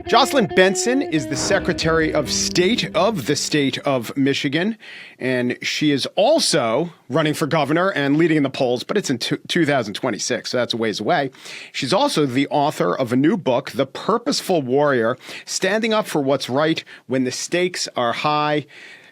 Jocelyn Benson is the Secretary of State of the state of Michigan, and she is also running for governor and leading in the polls, but it's in 2026, so that's a ways away. She's also the author of a new book, The Purposeful Warrior, Standing Up for What's Right When the Stakes Are High.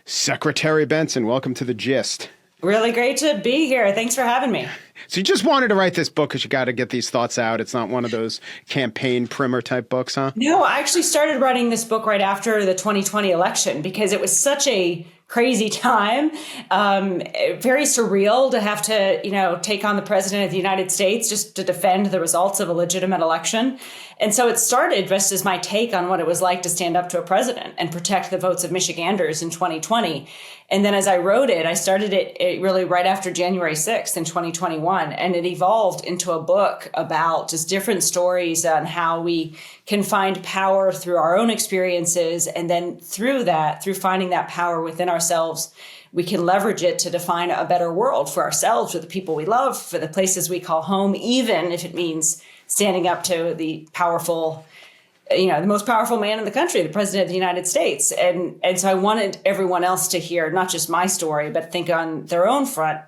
Secretary Benson, welcome to The Gist. Really great to be here. Thanks for having me. So you just wanted to write this book because you got to get these thoughts out. It's not one of those campaign primer type books, huh? No, I actually started writing this book right after the 2020 election because it was such a crazy time, very surreal to have to, take on the president of the United States just to defend the results of a legitimate election. And so it started just as my take on what it was like to stand up to a president and protect the votes of Michiganders in 2020. And then as I wrote it, I started it really right after January 6th in 2021. And it evolved into a book about just different stories on how we can find power through our own experiences. And then through finding that power within ourselves, we can leverage it to define a better world for ourselves, for the people we love, for the places we call home, even if it means standing up to the powerful, the most powerful man in the country, the president of the United States. And so I wanted everyone else to hear not just my story, but think on their own front.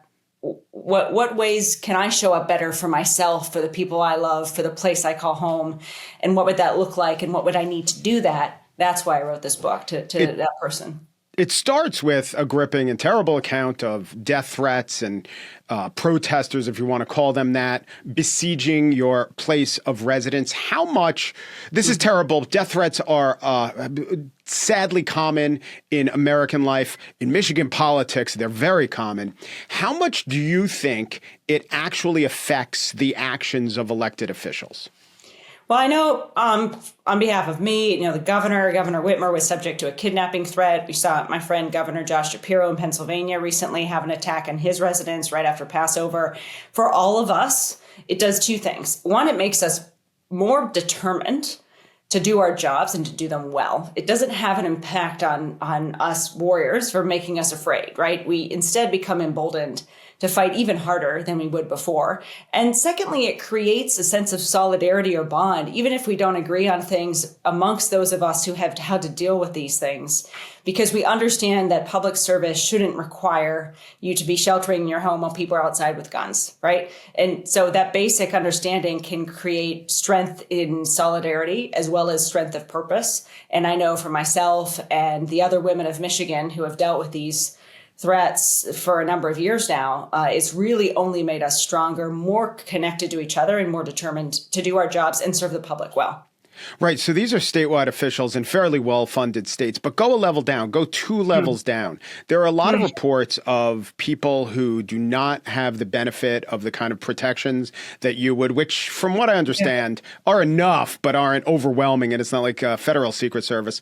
What ways can I show up better for myself, for the people I love, for the place I call home? And what would that look like? And what would I need to do that? That's why I wrote this book to that person. It starts with a gripping and terrible account of death threats and protesters, if you want to call them that, besieging your place of residence. How much, this is terrible, death threats are sadly common in American life. In Michigan politics, they're very common. How much do you think it actually affects the actions of elected officials? Well, I know on behalf of me, Governor Whitmer was subject to a kidnapping threat. We saw my friend Governor Josh Shapiro in Pennsylvania recently have an attack on his residence right after Passover. For all of us, it does two things. One, it makes us more determined to do our jobs and to do them well. It doesn't have an impact on us warriors for making us afraid, right? We instead become emboldened to fight even harder than we would before. And secondly, it creates a sense of solidarity or bond, even if we don't agree on things amongst those of us who have had to deal with these things, because we understand that public service shouldn't require you to be sheltering in your home while people are outside with guns, right? And so that basic understanding can create strength in solidarity as well as strength of purpose. And I know for myself and the other women of Michigan who have dealt with these threats for a number of years now, it's really only made us stronger, more connected to each other, and more determined to do our jobs and serve the public well. Right. So these are statewide officials in fairly well-funded states, but go a level down, go two levels down. There are a lot of reports of people who do not have the benefit of the kind of protections that you would, which from what I understand are enough, but aren't overwhelming. And it's not like a federal Secret Service.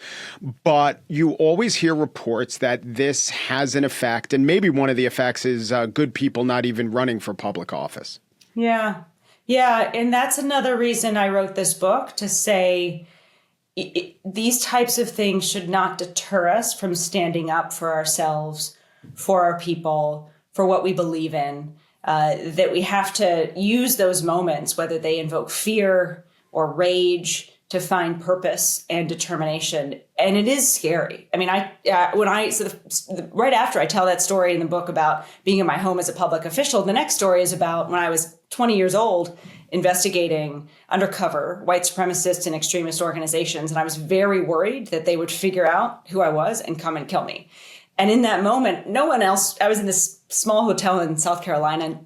But you always hear reports that this has an effect. And maybe one of the effects is good people not even running for public office. Yeah. Yeah, and that's another reason I wrote this book, to say these types of things should not deter us from standing up for ourselves, for our people, for what we believe in, that we have to use those moments, whether they invoke fear or rage, to find purpose and determination. And it is scary. I mean, right after I tell that story in the book about being in my home as a public official, the next story is about when I was 20 years old, investigating undercover white supremacist and extremist organizations. And I was very worried that they would figure out who I was and come and kill me. And in that moment, no one else, I was in this small hotel in South Carolina,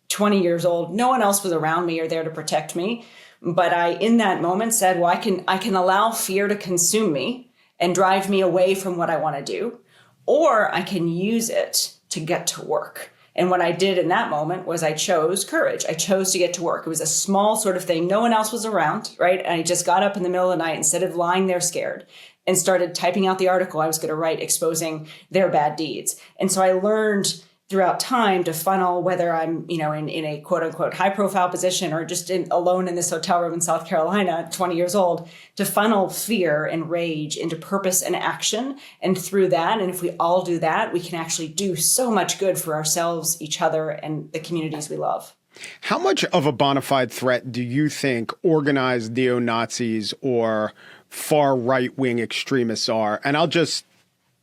20 years old. No one else was around me or there to protect me. But I, in that moment, said, well, I can allow fear to consume me and drive me away from what I want to do, or I can use it to get to work. And what I did in that moment was I chose courage. I chose to get to work. It was a small sort of thing. No one else was around, right? And I just got up in the middle of the night instead of lying there scared and started typing out the article I was going to write exposing their bad deeds. And so I learned throughout time to funnel, whether I'm, in a quote unquote high profile position or just alone in this hotel room in South Carolina, 20 years old, to funnel fear and rage into purpose and action. And through that, and if we all do that, we can actually do so much good for ourselves, each other, and the communities we love. How much of a bona fide threat do you think organized neo-Nazis or far right-wing extremists are? And I'll just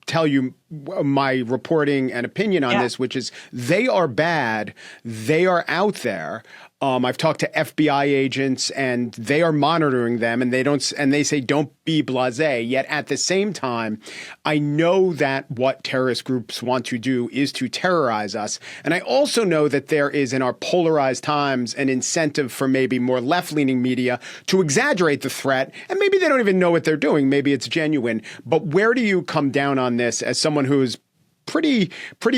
tell you my reporting and opinion on this, which is they are bad. They are out there. I've talked to FBI agents and they are monitoring them and they say, don't be blasé. Yet at the same time, I know that what terrorist groups want to do is to terrorize us. And I also know that there is in our polarized times an incentive for maybe more left-leaning media to exaggerate the threat. And maybe they don't even know what they're doing. Maybe it's genuine. But where do you come down on this as someone who's pretty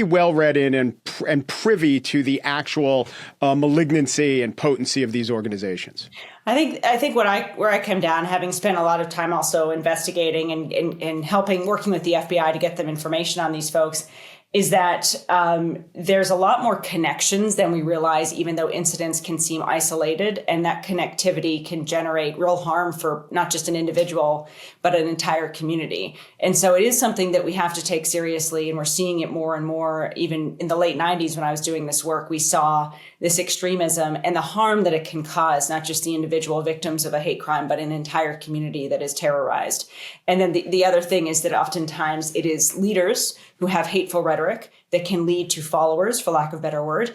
well read in and privy to the actual malignancy and potency of these organizations? I think where I come down, having spent a lot of time also investigating and helping, working with the FBI to get them information on these folks, is that there's a lot more connections than we realize, even though incidents can seem isolated, and that connectivity can generate real harm for not just an individual, but an entire community. And so it is something that we have to take seriously, and we're seeing it more and more. Even in the late 90s, when I was doing this work, we saw this extremism and the harm that it can cause, not just the individual victims of a hate crime, but an entire community that is terrorized. And then the other thing is that oftentimes it is leaders who have hateful rhetoric that can lead to followers, for lack of a better word,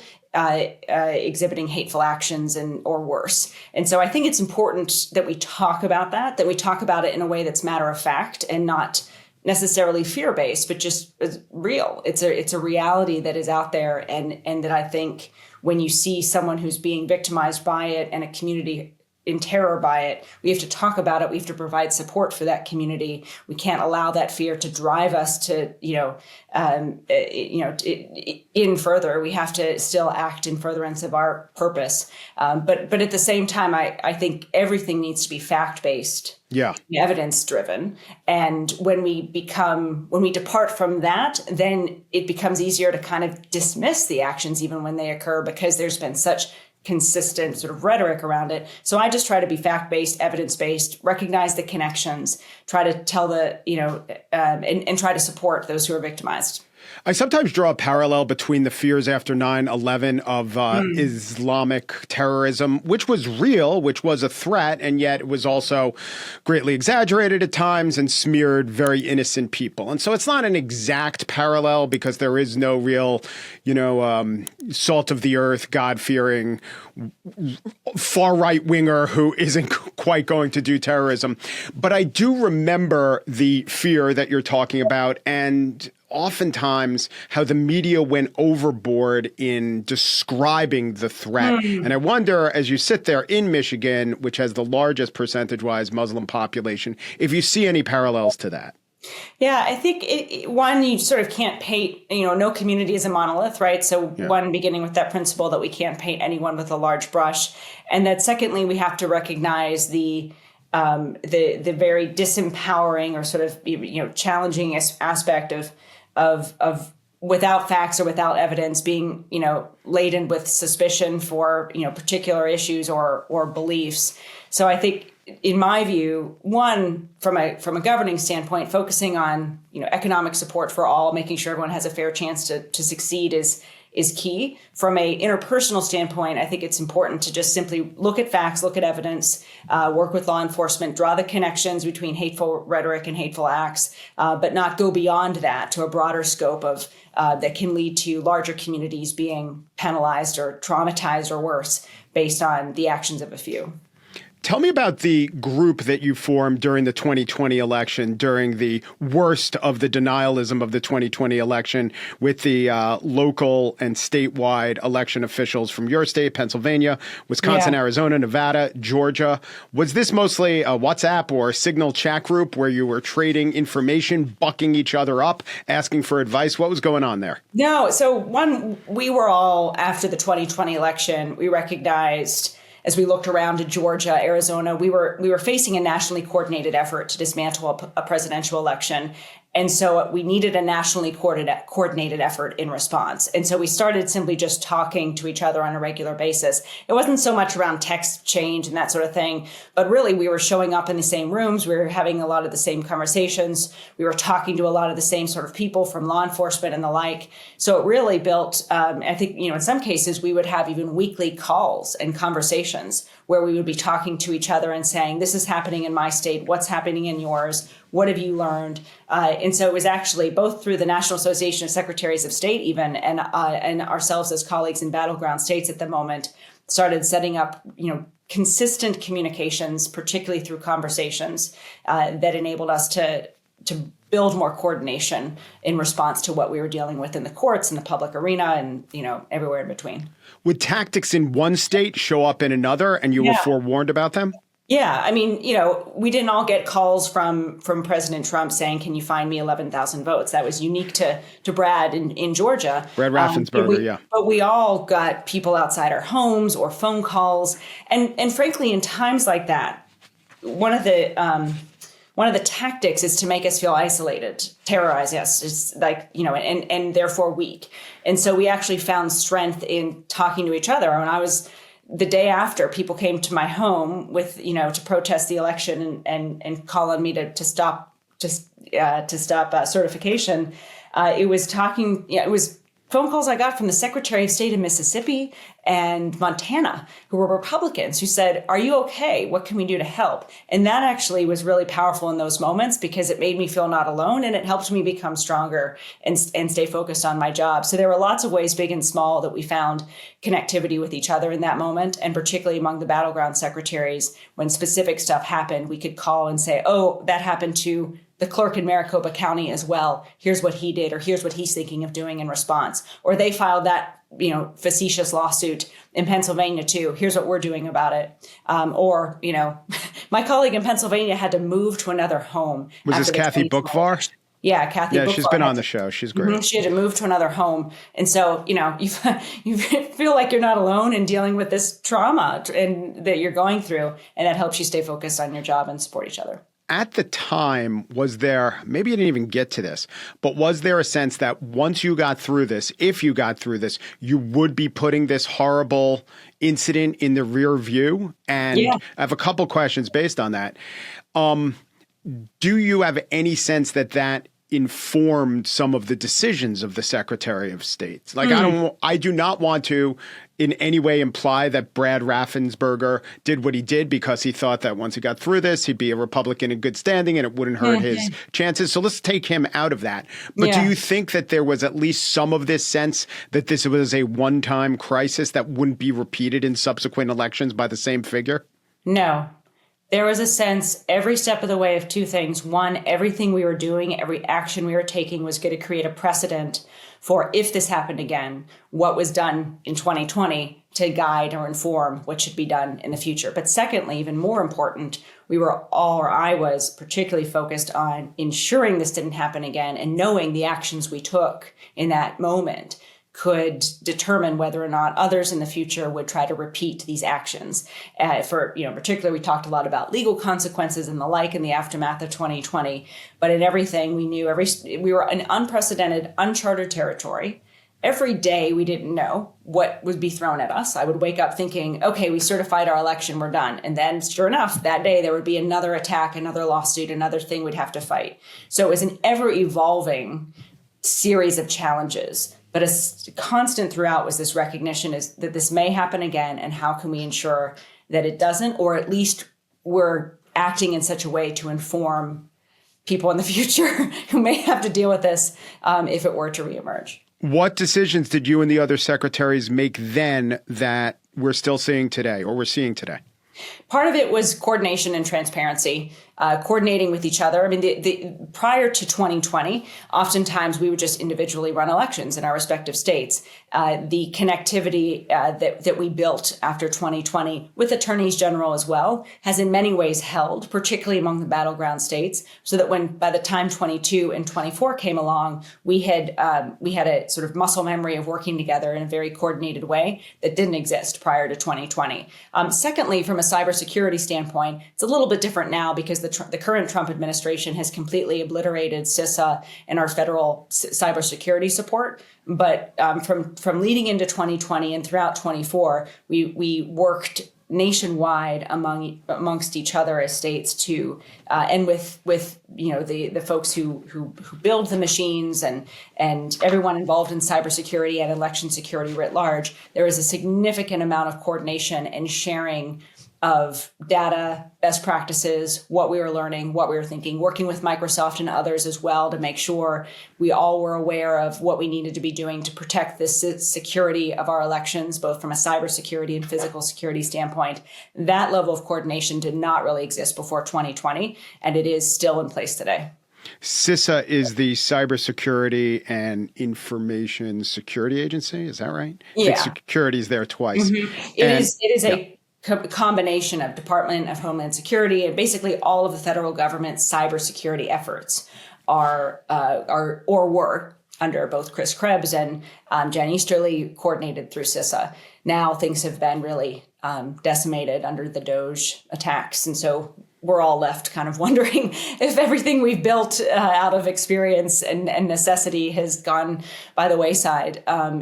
exhibiting hateful actions or worse. And so I think it's important that we talk about that we talk about it in a way that's matter of fact and not necessarily fear-based, but just real. It's a reality that is out there, and that I think when you see someone who's being victimized by it and a community in terror by it, we have to talk about it. We have to provide support for that community. We can't allow that fear to drive us to, in further. We have to still act in furtherance of our purpose. But at the same time, I think everything needs to be fact-based, evidence-driven. And when we depart from that, then it becomes easier to kind of dismiss the actions even when they occur, because there's been such consistent sort of rhetoric around it. So I just try to be fact-based, evidence-based, recognize the connections, try to tell and try to support those who are victimized. I sometimes draw a parallel between the fears after 9/11 of Islamic terrorism, which was real, which was a threat, and yet it was also greatly exaggerated at times and smeared very innocent people. And so it's not an exact parallel because there is no real, salt of the earth, God-fearing, far right-winger who isn't quite going to do terrorism. But I do remember the fear that you're talking about, and oftentimes how the media went overboard in describing the threat. And I wonder, as you sit there in Michigan, which has the largest percentage-wise Muslim population, if you see any parallels to that. Yeah, I think one, you sort of can't paint, no community is a monolith, right? So one, beginning with that principle that we can't paint anyone with a large brush. And that secondly, we have to recognize the very disempowering or sort of, challenging aspect of without facts or without evidence being, laden with suspicion for, particular issues or beliefs. So I think, in my view, one, from a governing standpoint, focusing on, economic support for all, making sure everyone has a fair chance to succeed is key. From a interpersonal standpoint, I think it's important to just simply look at facts, look at evidence, work with law enforcement, draw the connections between hateful rhetoric and hateful acts, but not go beyond that to a broader scope of that can lead to larger communities being penalized or traumatized or worse based on the actions of a few. Tell me about the group that you formed during the 2020 election, during the worst of the denialism of the 2020 election, with the local and statewide election officials from your state, Pennsylvania, Wisconsin, Arizona, Nevada, Georgia. Was this mostly a WhatsApp or Signal chat group where you were trading information, bucking each other up, asking for advice? What was going on there? No. So one, we were all, after the 2020 election, we recognized, as we looked around to Georgia, Arizona, we were facing a nationally coordinated effort to dismantle a presidential election. And so we needed a nationally coordinated effort in response. And so we started simply just talking to each other on a regular basis. It wasn't so much around text change and that sort of thing, but really we were showing up in the same rooms. We were having a lot of the same conversations. We were talking to a lot of the same sort of people from law enforcement and the like. So it really built, I think, in some cases we would have even weekly calls and conversations where we would be talking to each other and saying, this is happening in my state. What's happening in yours? What have you learned? And so it was actually both through the National Association of Secretaries of State even and ourselves as colleagues in battleground states at the moment started setting up, consistent communications, particularly through conversations that enabled us to build more coordination in response to what we were dealing with in the courts and the public arena and, everywhere in between. Would tactics in one state show up in another and you were forewarned about them? Yeah. I mean, we didn't all get calls from President Trump saying, can you find me 11,000 votes? That was unique to Brad in Georgia. Brad Raffensperger, But we all got people outside our homes or phone calls. And frankly, in times like that, one of the tactics is to make us feel isolated, terrorize us, it's like, and therefore weak. And so we actually found strength in talking to each other. The day after, people came to my home with, to protest the election and call on me to stop certification. It was phone calls I got from the Secretary of State of Mississippi and Montana, who were Republicans, who said, are you okay? What can we do to help? And that actually was really powerful in those moments because it made me feel not alone and it helped me become stronger and stay focused on my job. So there were lots of ways, big and small, that we found connectivity with each other in that moment. And particularly among the battleground secretaries, when specific stuff happened, we could call and say, oh, that happened to the clerk in Maricopa County as well. Here's what he did, or here's what he's thinking of doing in response. Or they filed that, facetious lawsuit in Pennsylvania too. Here's what we're doing about it. My colleague in Pennsylvania had to move to another home. Was this Kathy Bookvar? Yeah, Kathy. Yeah, she's been on the show. She's great. She had to move to another home. And so, you feel like you're not alone in dealing with this trauma that you're going through. And that helps you stay focused on your job and support each other. At the time, was there, maybe you didn't even get to this, but was there a sense that once you got through this, if you got through this, you would be putting this horrible incident in the rear view? And I have a couple questions based on that. Do you have any sense that informed some of the decisions of the Secretary of State? Like, I do not want to in any way imply that Brad Raffensperger did what he did because he thought that once he got through this, he'd be a Republican in good standing and it wouldn't hurt his chances. So let's take him out of that. But do you think that there was at least some of this sense that this was a one-time crisis that wouldn't be repeated in subsequent elections by the same figure? No. There was a sense every step of the way of two things. One, everything we were doing, every action we were taking was going to create a precedent for if this happened again, what was done in 2020 to guide or inform what should be done in the future. But secondly, even more important, I was particularly focused on ensuring this didn't happen again and knowing the actions we took in that moment could determine whether or not others in the future would try to repeat these actions. Particularly, we talked a lot about legal consequences and the like in the aftermath of 2020. But in everything, we knew we were in unprecedented, uncharted territory. Every day, we didn't know what would be thrown at us. I would wake up thinking, okay, we certified our election, we're done. And then, sure enough, that day, there would be another attack, another lawsuit, another thing we'd have to fight. So it was an ever-evolving series of challenges. But a constant throughout was this recognition that this may happen again, and how can we ensure that it doesn't, or at least we're acting in such a way to inform people in the future who may have to deal with this if it were to reemerge. What decisions did you and the other secretaries make then that we're still seeing today, or we're seeing today? Part of it was coordination and transparency, coordinating with each other. I mean, prior to 2020, oftentimes we would just individually run elections in our respective states. The connectivity that we built after 2020 with attorneys general as well has in many ways held, particularly among the battleground states, so that by the time 22 and 24 came along, we had a sort of muscle memory of working together in a very coordinated way that didn't exist prior to 2020. Secondly, from a cybersecurity standpoint, it's a little bit different now because the current Trump administration has completely obliterated CISA and our federal cybersecurity support. But from leading into 2020 and throughout 24, we worked nationwide amongst each other as states to and with the folks who build the machines and everyone involved in cybersecurity and election security writ large. There is a significant amount of coordination and sharing of data, best practices, what we were learning, what we were thinking, working with Microsoft and others as well to make sure we all were aware of what we needed to be doing to protect the security of our elections, both from a cybersecurity and physical security standpoint. That level of coordination did not really exist before 2020, and it is still in place today. CISA is the Cybersecurity and Information Security Agency. Is that right? Yeah. I think security is there twice. Mm-hmm. It is a combination of Department of Homeland Security and basically all of the federal government's cybersecurity efforts are or were under both Chris Krebs and Jen Easterly coordinated through CISA. Now things have been really decimated under the Doge attacks. And so we're all left kind of wondering if everything we've built out of experience and necessity has gone by the wayside. So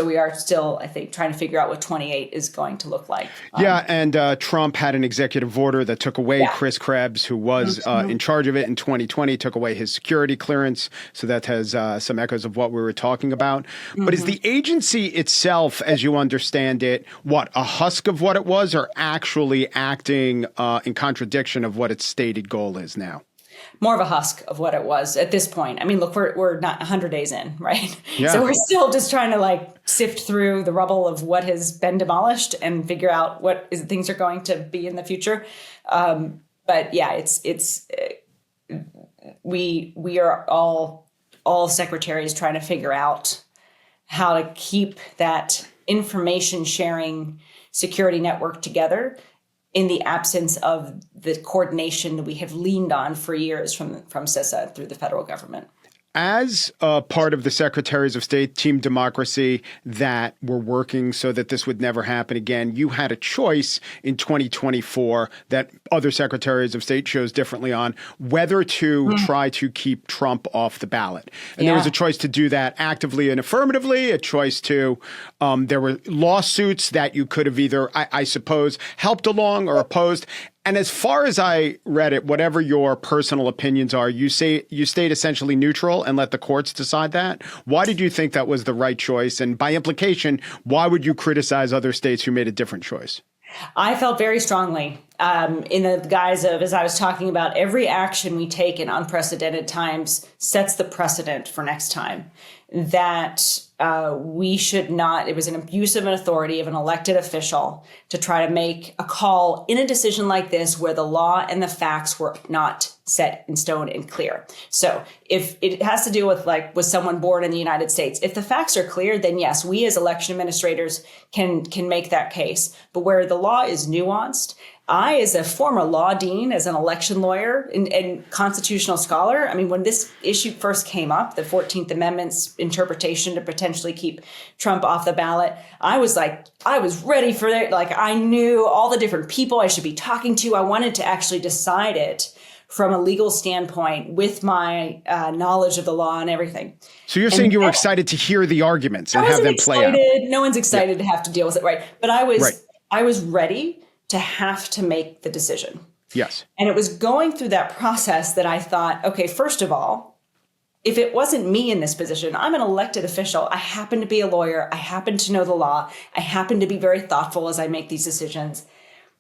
we are still, I think, trying to figure out what 28 is going to look like. And Trump had an executive order that took away Chris Krebs, who was in charge of it in 2020, took away his security clearance. So that has some echoes of what we were talking about. Mm-hmm. But is the agency itself, as you understand it, a husk of what it was, or actually acting in contradiction of what its stated goal is now? More of a husk of what it was at this point. I mean, look, we're not 100 days in, right? Yeah. So we're still just trying to sift through the rubble of what has been demolished and figure out what things are going to be in the future. But yeah, we are all secretaries trying to figure out how to keep that information sharing security network together in the absence of the coordination that we have leaned on for years from CISA through the federal government. As a part of the Secretaries of State, Team Democracy, that were working so that this would never happen again, you had a choice in 2024 that other Secretaries of State chose differently on, whether to try to keep Trump off the ballot. And there was a choice to do that actively and affirmatively, a choice to, there were lawsuits that you could have either, I suppose, helped along or opposed. And as far as I read it, whatever your personal opinions are, you say you stayed essentially neutral and let the courts decide that. Why did you think that was the right choice? And by implication, why would you criticize other states who made a different choice? I felt very strongly in the guise of, as I was talking about, every action we take in unprecedented times sets the precedent for next time. That we should not, it was an abuse of an authority of an elected official to try to make a call in a decision like this where the law and the facts were not set in stone and clear. So if it has to do with was someone born in the United States, if the facts are clear, then yes, we as election administrators can make that case. But where the law is nuanced, I, as a former law dean, as an election lawyer and constitutional scholar, I mean, when this issue first came up, the 14th Amendment's interpretation to potentially keep Trump off the ballot, I was ready for it. I knew all the different people I should be talking to. I wanted to actually decide it from a legal standpoint with my knowledge of the law and everything. So you're saying you were excited to hear the arguments and have them play out. No one's excited to have to deal with it, right? But I was ready to have to make the decision. Yes. And it was going through that process that I thought, okay, first of all, if it wasn't me in this position, I'm an elected official. I happen to be a lawyer. I happen to know the law. I happen to be very thoughtful as I make these decisions.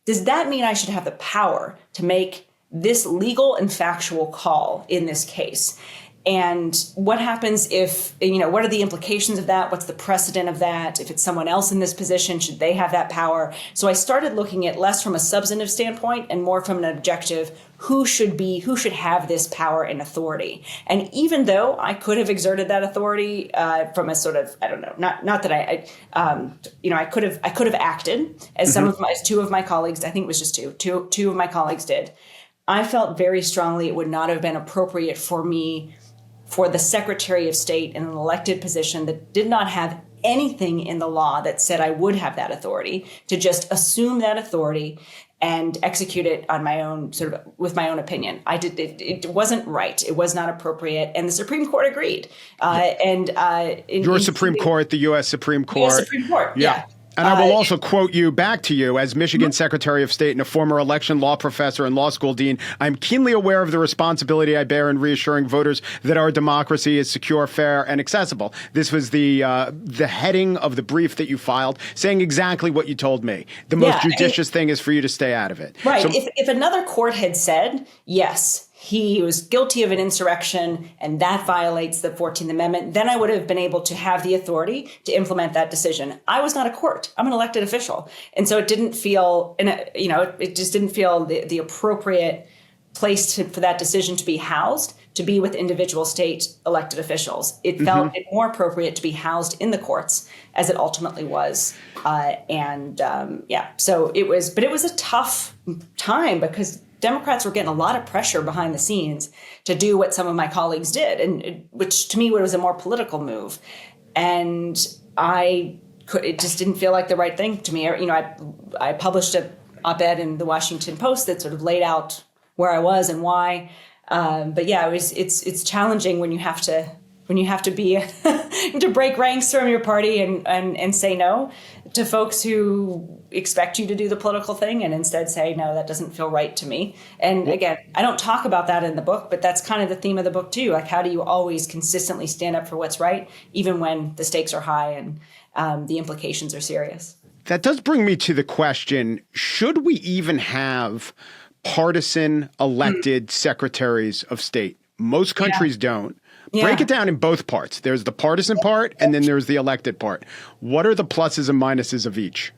Does that mean I should have the power to make this legal and factual call in this case? And what happens if, what are the implications of that? What's the precedent of that? If it's someone else in this position, should they have that power? So I started looking at less from a substantive standpoint and more from an objective, who should have this power and authority? And even though I could have exerted that authority from a sort of, I don't know, not that I could have acted as two of my colleagues, I think it was just two of my colleagues did. I felt very strongly it would not have been appropriate for me, for the Secretary of State in an elected position that did not have anything in the law that said I would have that authority, to just assume that authority and execute it on my own, sort of with my own opinion. It wasn't right. It was not appropriate. And the Supreme Court agreed. Your Supreme Court, the U.S. Supreme Court. U.S. Supreme Court, yeah. And I will also quote you back to you as Michigan Secretary of State and a former election law professor and law school dean. I'm keenly aware of the responsibility I bear in reassuring voters that our democracy is secure, fair, and accessible. This was the heading of the brief that you filed, saying exactly what you told me. The most judicious thing is for you to stay out of it. Right. So, if another court had said, yes, he was guilty of an insurrection and that violates the 14th Amendment, then I would have been able to have the authority to implement that decision. I was not a court. I'm an elected official. And so it didn't feel, it just didn't feel the appropriate place for that decision to be housed, to be with individual state elected officials. It felt more appropriate to be housed in the courts, as it ultimately was. So it was, but it was a tough time because Democrats were getting a lot of pressure behind the scenes to do what some of my colleagues did, and which to me was a more political move. And it just didn't feel like the right thing to me. I published an op-ed in the Washington Post that sort of laid out where I was and why. It's challenging when you have to be to break ranks from your party and say no to folks who expect you to do the political thing and instead say, no, that doesn't feel right to me. And again, I don't talk about that in the book, but that's kind of the theme of the book too. Like, how do you always consistently stand up for what's right, even when the stakes are high and the implications are serious? That does bring me to the question, should we even have partisan elected secretaries of state? Most countries don't. Break it down in both parts. There's the partisan part and then there's the elected part. What are the pluses and minuses of each?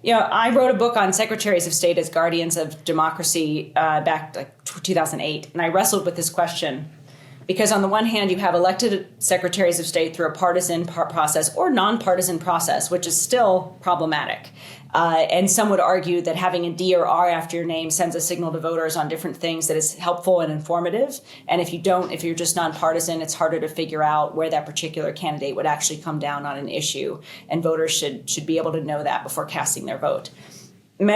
I wrote a book on secretaries of state as guardians of democracy back like 2008. And I wrestled with this question because on the one hand, you have elected secretaries of state through a partisan process or nonpartisan process, which is still problematic. And some would argue that having a D or R after your name sends a signal to voters on different things that is helpful and informative. And if you're just nonpartisan, it's harder to figure out where that particular candidate would actually come down on an issue. And voters should be able to know that before casting their vote.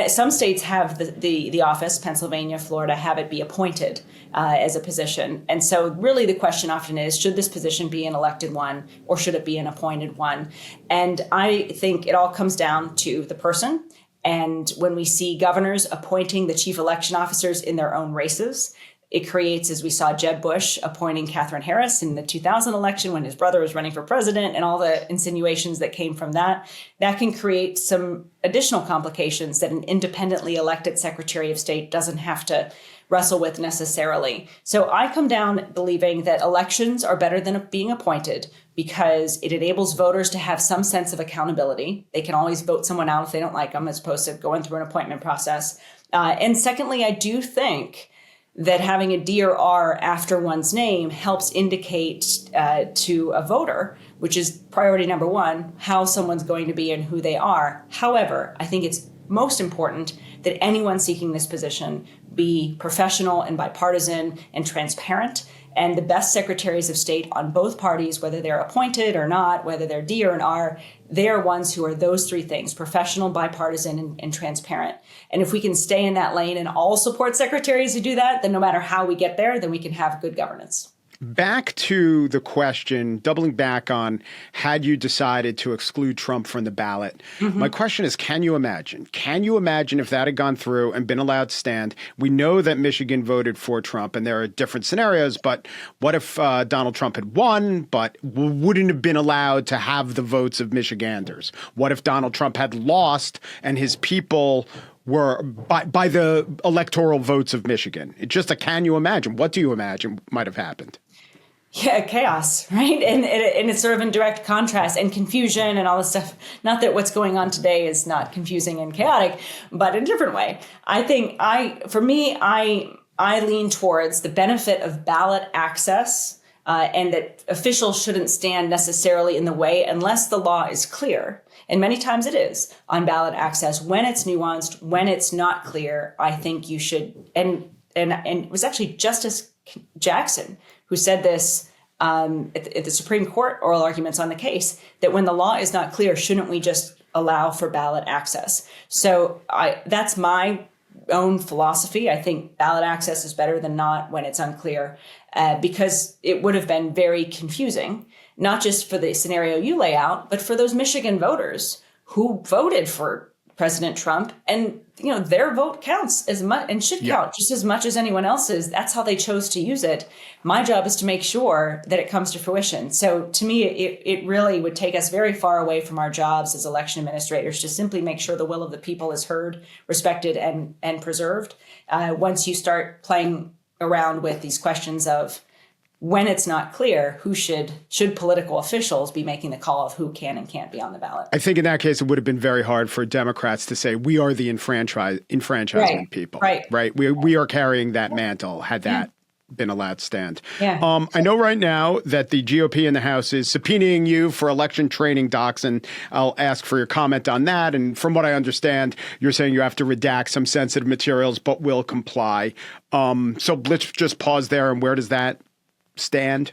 Some states have the office, Pennsylvania, Florida, have it be appointed as a position. And so really the question often is, should this position be an elected one or should it be an appointed one? And I think it all comes down to the person. And when we see governors appointing the chief election officers in their own races, it creates, as we saw Jeb Bush appointing Katherine Harris in the 2000 election when his brother was running for president and all the insinuations that came from that, that can create some additional complications that an independently elected Secretary of State doesn't have to wrestle with necessarily. So I come down believing that elections are better than being appointed because it enables voters to have some sense of accountability. They can always vote someone out if they don't like them as opposed to going through an appointment process. And secondly, I do think that having a D or R after one's name helps indicate to a voter, which is priority number one, how someone's going to be and who they are. However, I think it's most important that anyone seeking this position be professional and bipartisan and transparent. And the best secretaries of state on both parties, whether they're appointed or not, whether they're D or an R, they are ones who are those three things: professional, bipartisan, and transparent. And if we can stay in that lane and all support secretaries who do that, then no matter how we get there, then we can have good governance. Back to the question, doubling back on, had you decided to exclude Trump from the ballot? My question is, can you imagine? Can you imagine if that had gone through and been allowed to stand? We know that Michigan voted for Trump, and there are different scenarios, but what if Donald Trump had won, but wouldn't have been allowed to have the votes of Michiganders? What if Donald Trump had lost and his people were by the electoral votes of Michigan? It's just a can you imagine? What do you imagine might have happened? Yeah, chaos, right? And it's sort of in direct contrast and confusion and all this stuff. Not that what's going on today is not confusing and chaotic, but in a different way. I think I lean towards the benefit of ballot access and that officials shouldn't stand necessarily in the way unless the law is clear. And many times it is on ballot access. When it's nuanced, when it's not clear, I think you should. And it was actually Justice Jackson who said this at the Supreme Court oral arguments on the case, that when the law is not clear, shouldn't we just allow for ballot access? So that's my own philosophy. I think ballot access is better than not when it's unclear, because it would have been very confusing, not just for the scenario you lay out, but for those Michigan voters who voted for President Trump, and their vote counts as much and should count just as much as anyone else's. That's how they chose to use it. My job is to make sure that it comes to fruition. So to me, it really would take us very far away from our jobs as election administrators to simply make sure the will of the people is heard, respected, and preserved. Once you start playing around with these questions of when it's not clear who should political officials be making the call of who can and can't be on the ballot. I think in that case, it would have been very hard for Democrats to say we are the enfranchisement people. Right. We are carrying that mantle had that been allowed to stand. Yeah. I know right now that the GOP in the House is subpoenaing you for election training docs, and I'll ask for your comment on that. And from what I understand, you're saying you have to redact some sensitive materials, but will comply. So let's just pause there. And where does that stand?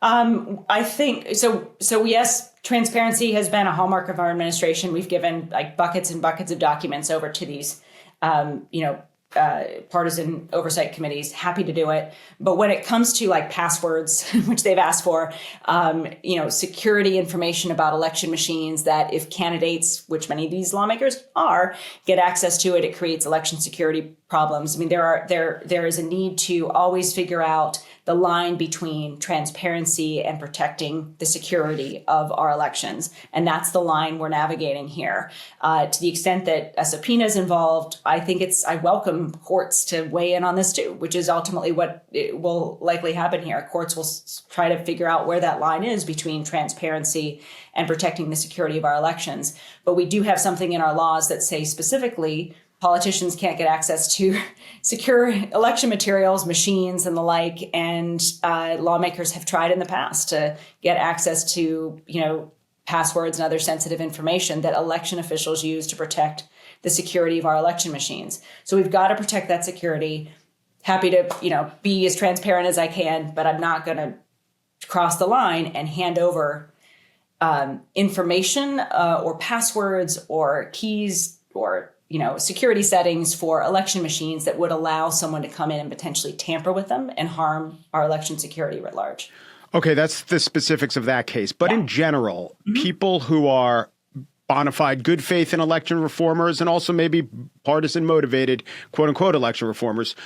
I think so. Yes, transparency has been a hallmark of our administration. We've given buckets and buckets of documents over to these, partisan oversight committees. Happy to do it. But when it comes to passwords, which they've asked for, security information about election machines, that if candidates, which many of these lawmakers are, get access to it, it creates election security problems. I mean, there is a need to always figure out the line between transparency and protecting the security of our elections. And that's the line we're navigating here. To the extent that a subpoena is involved, I welcome courts to weigh in on this too, which is ultimately what will likely happen here. Courts will try to figure out where that line is between transparency and protecting the security of our elections. But we do have something in our laws that say specifically politicians can't get access to secure election materials, machines, and the like. And lawmakers have tried in the past to get access to, passwords and other sensitive information that election officials use to protect the security of our election machines. So we've got to protect that security. Happy to, be as transparent as I can, but I'm not going to cross the line and hand over information or passwords or keys or security settings for election machines that would allow someone to come in and potentially tamper with them and harm our election security writ large. Okay, that's the specifics of that case. But in general, people who are bona fide good faith in election reformers and also maybe partisan motivated, quote unquote, election reformers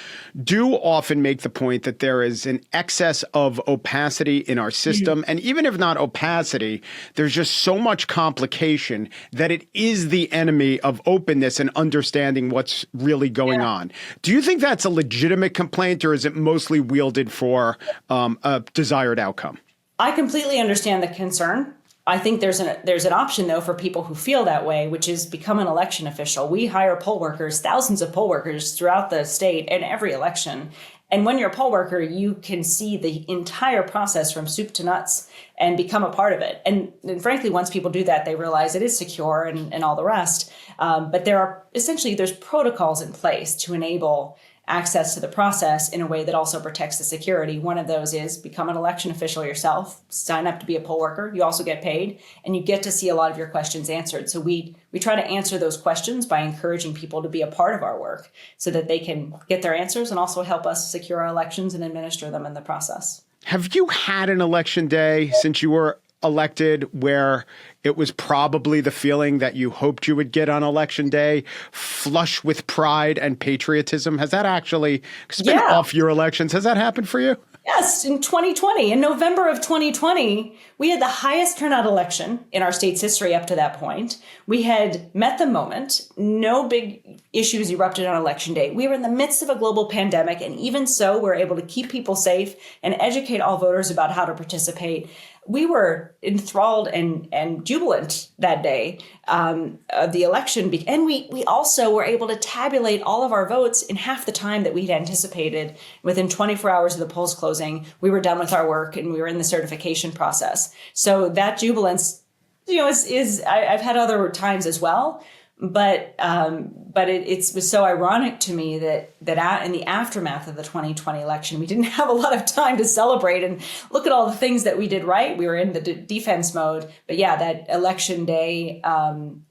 do often make the point that there is an excess of opacity in our system. And even if not opacity, there's just so much complication that it is the enemy of openness and understanding what's really going on. Do you think that's a legitimate complaint, or is it mostly wielded for a desired outcome? I completely understand the concern. I think there's an option, though, for people who feel that way, which is become an election official. We hire poll workers, thousands of poll workers throughout the state and every election. And when you're a poll worker, you can see the entire process from soup to nuts and become a part of it. And frankly, once people do that, they realize it is secure and all the rest. But there's protocols in place to enable access to the process in a way that also protects the security. One of those is become an election official yourself, sign up to be a poll worker. You also get paid, and you get to see a lot of your questions answered. So we try to answer those questions by encouraging people to be a part of our work so that they can get their answers and also help us secure our elections and administer them in the process. Have you had an election day since you were elected where it was probably the feeling that you hoped you would get on election day, flush with pride and patriotism? Has that actually been off your elections? Has that happened for you? Yes, in 2020, in November of 2020, we had the highest turnout election in our state's history up to that point. We had met the moment. No big issues erupted on election day. We were in the midst of a global pandemic, and even so, we're able to keep people safe and educate all voters about how to participate. We were enthralled and jubilant that day of the election. And we also were able to tabulate all of our votes in half the time that we'd anticipated. Within 24 hours of the polls closing, we were done with our work and we were in the certification process. So that jubilance, I've had other times as well. But it was so ironic to me that in the aftermath of the 2020 election, we didn't have a lot of time to celebrate and look at all the things that we did right. We were in the defense mode. But yeah, that election day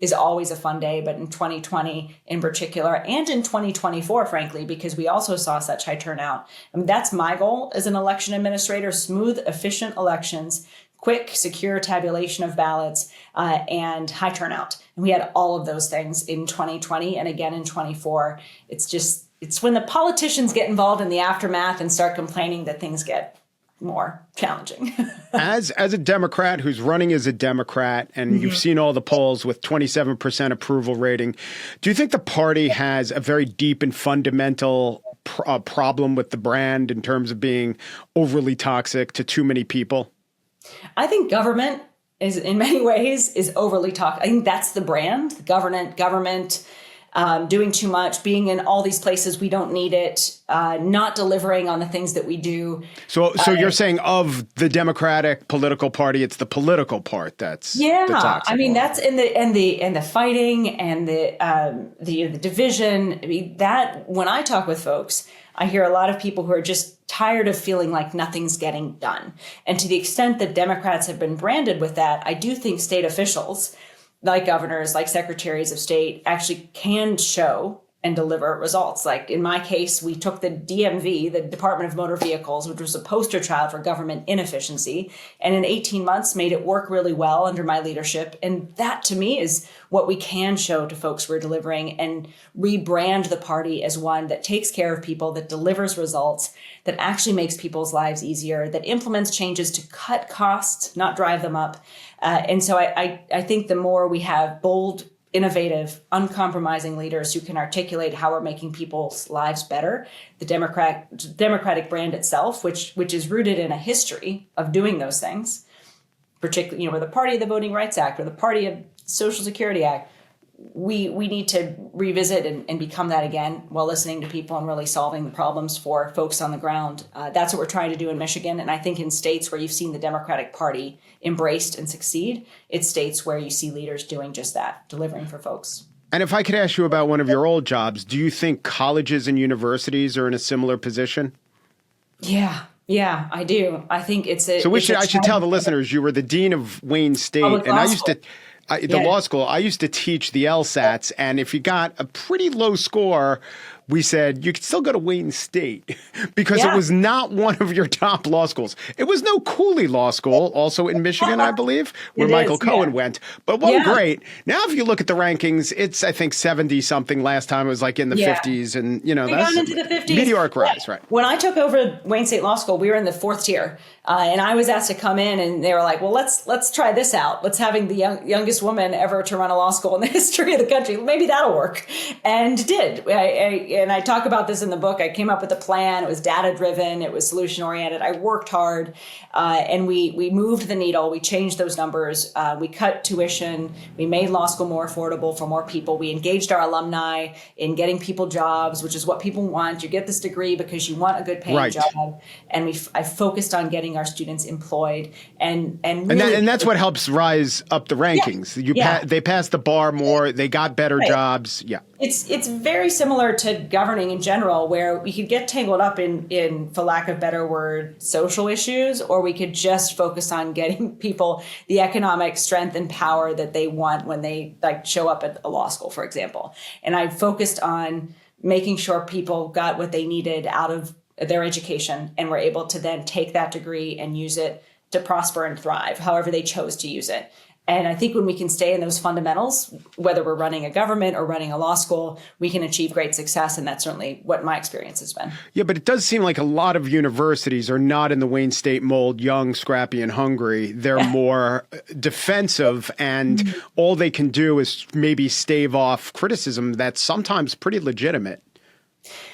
is always a fun day. But in 2020 in particular, and in 2024, frankly, because we also saw such high turnout. I mean, that's my goal as an election administrator: smooth, efficient elections, quick, secure tabulation of ballots, and high turnout. And we had all of those things in 2020 and again in 24. It's when the politicians get involved in the aftermath and start complaining that things get more challenging. As a Democrat who's running as a Democrat, and you've seen all the polls with 27% approval rating, do you think the party has a very deep and fundamental problem with the brand in terms of being overly toxic to too many people? I think government is in many ways is overly toxic. I think that's the brand, government, doing too much, being in all these places we don't need it, not delivering on the things that we do. So you're saying of the Democratic political party, it's the political part that's the toxic. I mean, that's in the fighting and the division. I mean, that when I talk with folks, I hear a lot of people who are just tired of feeling like nothing's getting done. And to the extent that Democrats have been branded with that, I do think state officials, like governors, like secretaries of state, actually can show and deliver results. Like in my case, we took the DMV, the Department of Motor Vehicles, which was a poster child for government inefficiency, and in 18 months made it work really well under my leadership. And that to me is what we can show to folks we're delivering, and rebrand the party as one that takes care of people, that delivers results, that actually makes people's lives easier, that implements changes to cut costs, not drive them up. And so I think the more we have bold, innovative, uncompromising leaders who can articulate how we're making people's lives better, the Democratic brand itself, which is rooted in a history of doing those things, particularly, we're the party of the Voting Rights Act, or the party of Social Security Act. We need to revisit and become that again while listening to people and really solving the problems for folks on the ground. That's what we're trying to do in Michigan. And I think in states where you've seen the Democratic Party embraced and succeed, it's states where you see leaders doing just that, delivering for folks. And if I could ask you about one of your old jobs, do you think colleges and universities are in a similar position? Yeah, I do. I think it's a. So I should tell the listeners you were the dean of Wayne State, and I used to. Law school, I used to teach the LSATs, and if you got a pretty low score, we said you could still go to Wayne State because it was not one of your top law schools. It was no Cooley Law School, also in Michigan, I believe, where Michael Cohen went, but wasn't great. Now, if you look at the rankings, it's, I think, 70-something. Last time it was like in the 50s, and, that's into the 50s. Meteoric rise, right? When I took over Wayne State Law School, we were in the 4th tier, and I was asked to come in, and they were like, well, let's try this out. Let's having the youngest woman ever to run a law school in the history of the country. Maybe that'll work. And it did. And I talk about this in the book. I came up with a plan. It was data driven. It was solution oriented. I worked hard, and we moved the needle. We changed those numbers. We cut tuition. We made law school more affordable for more people. We engaged our alumni in getting people jobs, which is what people want. You get this degree because you want a good paying job. And I focused on getting our students employed, and that's what helps rise up the rankings. They passed the bar more. They got better jobs. Yeah. It's very similar to governing in general, where we could get tangled up in, for lack of a better word, social issues, or we could just focus on getting people the economic strength and power that they want when they show up at a law school, for example. And I focused on making sure people got what they needed out of their education and were able to then take that degree and use it to prosper and thrive, however they chose to use it. And I think when we can stay in those fundamentals, whether we're running a government or running a law school, we can achieve great success. And that's certainly what my experience has been. Yeah, but it does seem like a lot of universities are not in the Wayne State mold, young, scrappy, and hungry. They're more defensive, and all they can do is maybe stave off criticism that's sometimes pretty legitimate.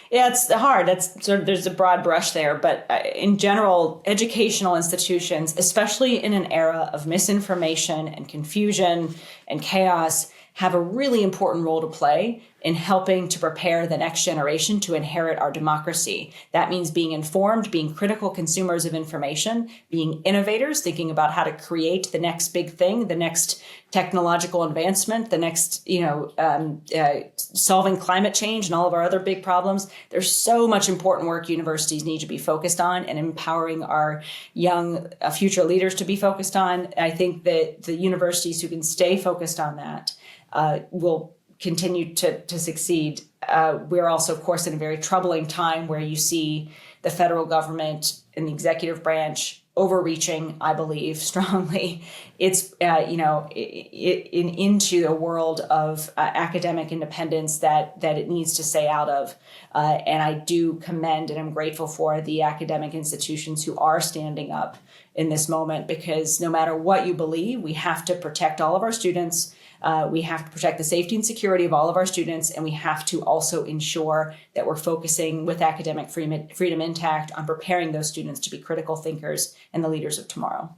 Yeah, it's hard. There's a broad brush there, but in general, educational institutions, especially in an era of misinformation and confusion and chaos, have a really important role to play in helping to prepare the next generation to inherit our democracy. That means being informed, being critical consumers of information, being innovators, thinking about how to create the next big thing, the next technological advancement, the next, solving climate change and all of our other big problems. There's so much important work universities need to be focused on, and empowering our young future leaders to be focused on. I think that the universities who can stay focused on that will continue to succeed. We're also, of course, in a very troubling time where you see the federal government and the executive branch overreaching, I believe, strongly. It's, into a world of academic independence that it needs to stay out of. And I do commend and I'm grateful for the academic institutions who are standing up in this moment, because no matter what you believe, we have to protect all of our students. We have to protect the safety and security of all of our students, and we have to also ensure that we're focusing with academic freedom intact on preparing those students to be critical thinkers and the leaders of tomorrow.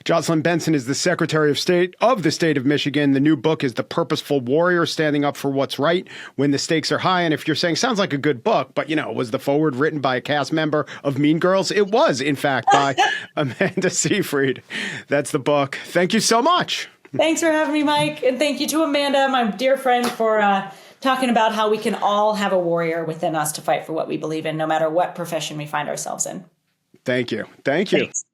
Jocelyn Benson is the Secretary of State of the state of Michigan. The new book is The Purposeful Warrior, Standing Up for What's Right When the Stakes Are High. And if you're saying, sounds like a good book, but, was the foreword written by a cast member of Mean Girls? It was, in fact, by Amanda Seyfried. That's the book. Thank you so much. Thanks for having me, Mike. And thank you to Amanda, my dear friend, for talking about how we can all have a warrior within us to fight for what we believe in, no matter what profession we find ourselves in. Thank you. Thank you. Thanks.